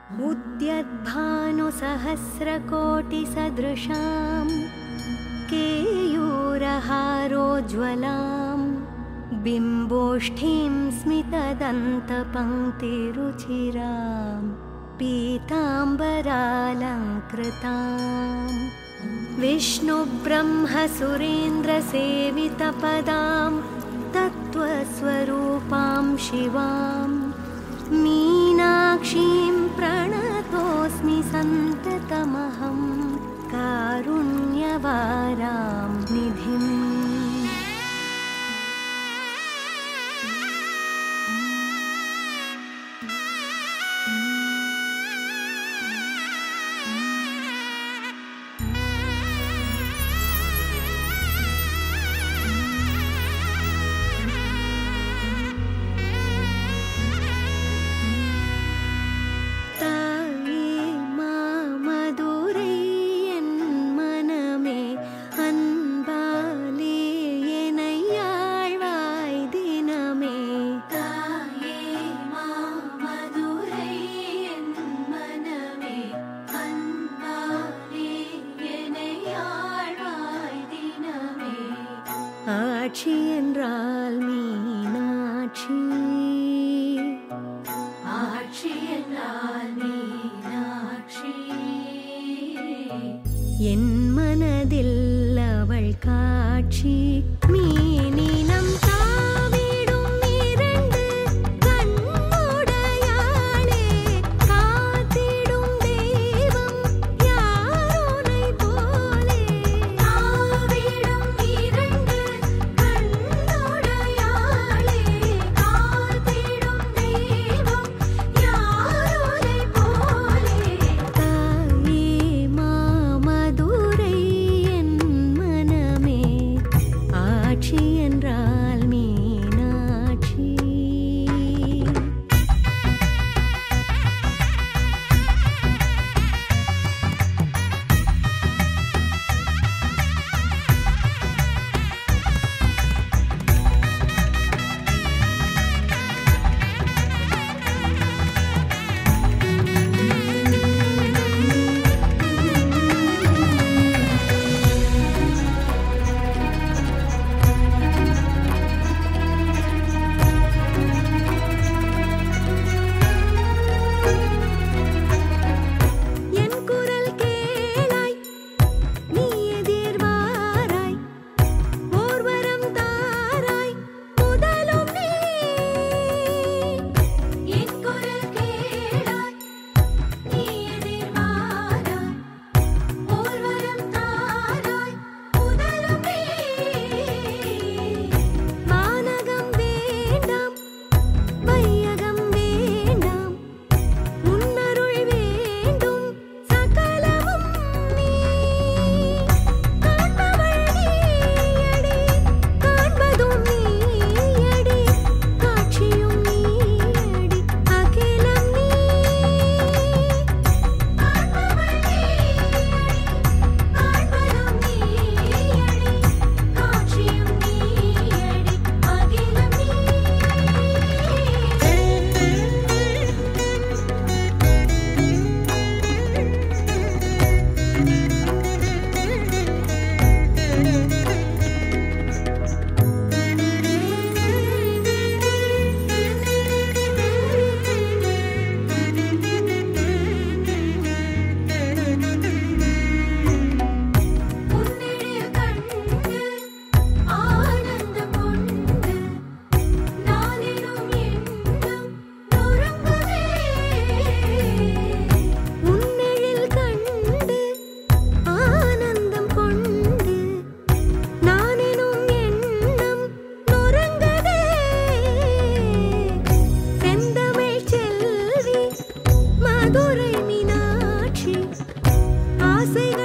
उद्यद्भानुसहस्रकोटिसदृशां केयूरहारोज्ज्वलां बिम्बोष्ठीं स्मितदन्तपङ्क्तिरुचिरां पीताम्बरालङ्कृताम् विष्णुब्रह्मसुरेन्द्रसेवितपदां तत्त्वस्वरूपां शिवां मीनाक्षीं प्रणतोऽस्मि सन्ततमहं कारुण्यवारां निधिम्। ஆட்சி என்றால் மீனாட்சி, ஆட்சி என்றால் மீனாட்சி, என் மனதில் அவள் காட்சி. மீனினம் தாவிடும் இரண்டு கண்ணுடையாளே, காத்திடும் தெய்வம் யாருனை போலே. தாவிடும் இரண்டு கண்ணுடையாளே, காத்திடும் தெய்வம் யாருனை போலே. தாயே மாமதுரை என் மனமே, ஆட்சி என்றால் மீனாட்சி. என் குரல் கேளாய் நீ எதிர்வாராய், ஓர்வரம் தாராய் முதலும் நீ. என் குரல் கேளாய் நீ எதிர்வாராய், ஓர்வரம் தாராய் முதலும் நீ. வானகம் வேண்டாம் வையகம் வேண்டாம், உன்னருள் வேண்டும் சகலமும் நீ. காண்பவள் நீயடி, காண்பதும் நீயடி, காட்சியும் நீயடி, அகிலம் நீ. காண்பவள் நீயடி, காண்பதும் நீயடி, காட்சியும் நீயடி, அகிலம் நீ. உன்னிழில் கண்டு ஆனந்தம் கொண்டு நானிலும் எண்ணம் நொறுங்குதே. உன்னிழில் கண்டு ஆனந்தம் கொண்டு நானிலும் எண்ணம் நொறுங்குதே. செந்தமிழ் செல்வி மதுரை மீனாட்சி, ஆசைகள்